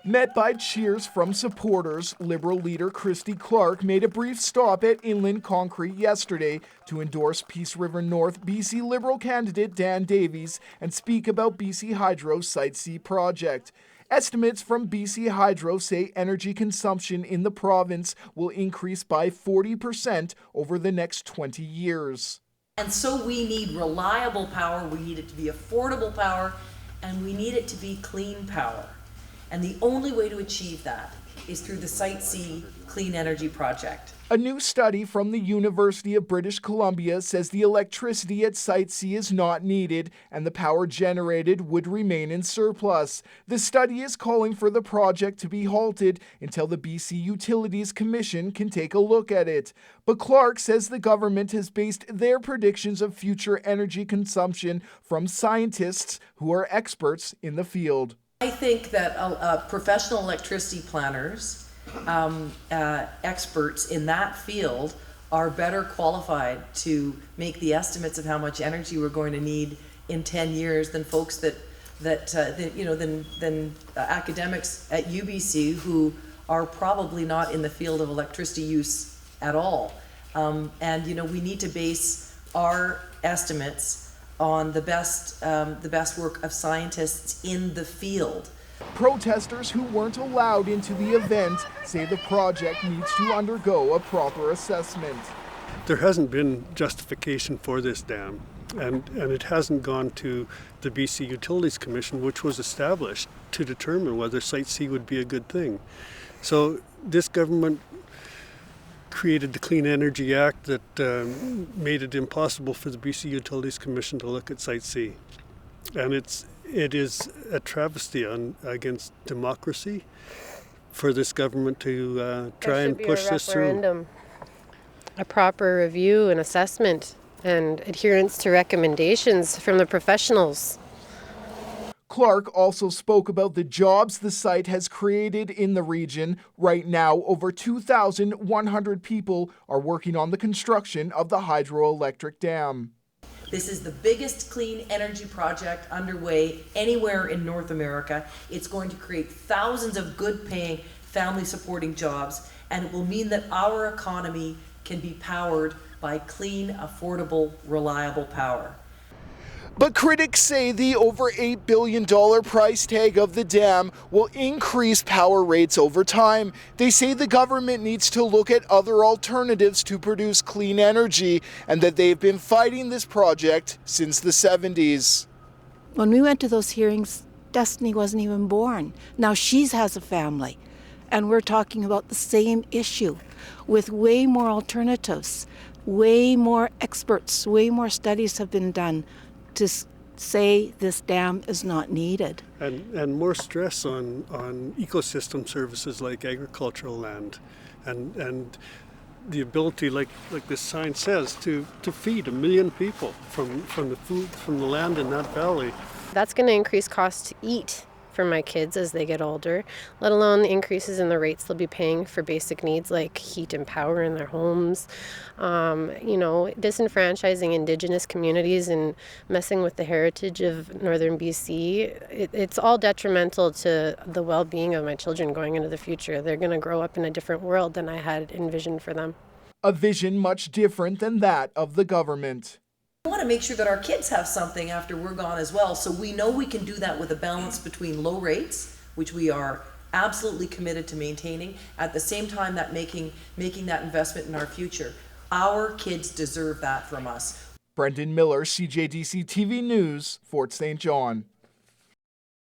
Met by cheers from supporters, Liberal Leader Christy Clark made a brief stop at Inland Concrete yesterday to endorse Peace River North BC Liberal candidate Dan Davies and speak about BC Hydro's Site C project. Estimates from BC Hydro say energy consumption in the province will increase by 40% over the next 20 years. And so we need reliable power, we need it to be affordable power, and we need it to be clean power. And the only way to achieve that is through the Site C Clean Energy Project. A new study from the University of British Columbia says the electricity at Site C is not needed and the power generated would remain in surplus. The study is calling for the project to be halted until the BC Utilities Commission can take a look at it. But Clark says the government has based their predictions of future energy consumption from scientists who are experts in the field. I think that professional electricity planners, experts in that field, are better qualified to make the estimates of how much energy we're going to need in 10 years than folks than academics at UBC who are probably not in the field of electricity use at all. And we need to base our estimates on the best work of scientists in the field. Protesters who weren't allowed into the event say the project needs to undergo a proper assessment. There hasn't been justification for this dam, and it hasn't gone to the BC Utilities Commission, which was established to determine whether Site C would be a good thing. So this government created the Clean Energy Act that made it impossible for the BC Utilities Commission to look at Site C. And it is a travesty against democracy for this government to try and push this through. A proper review and assessment and adherence to recommendations from the professionals. Clark also spoke about the jobs the site has created in the region. Right now, over 2,100 people are working on the construction of the hydroelectric dam. This is the biggest clean energy project underway anywhere in North America. It's going to create thousands of good-paying, family-supporting jobs, and it will mean that our economy can be powered by clean, affordable, reliable power. But critics say the over $8 billion price tag of the dam will increase power rates over time. They say the government needs to look at other alternatives to produce clean energy and that they've been fighting this project since the 70s. When we went to those hearings, Destiny wasn't even born. Now she has a family, and we're talking about the same issue with way more alternatives, way more experts, way more studies have been done to say this dam is not needed. And more stress on ecosystem services like agricultural land and the ability, like this sign says, to feed 1 million people from the food from the land in that valley. That's going to increase costs to eat for my kids as they get older, let alone the increases in the rates they'll be paying for basic needs like heat and power in their homes. Disenfranchising Indigenous communities and messing with the heritage of Northern BC, it's all detrimental to the well-being of my children going into the future. They're going to grow up in a different world than I had envisioned for them. A vision much different than that of the government. We want to make sure that our kids have something after we're gone as well, so we know we can do that with a balance between low rates, which we are absolutely committed to maintaining, at the same time that making that investment in our future. Our kids deserve that from us. Brendan Miller, CJDC-TV News, Fort St. John.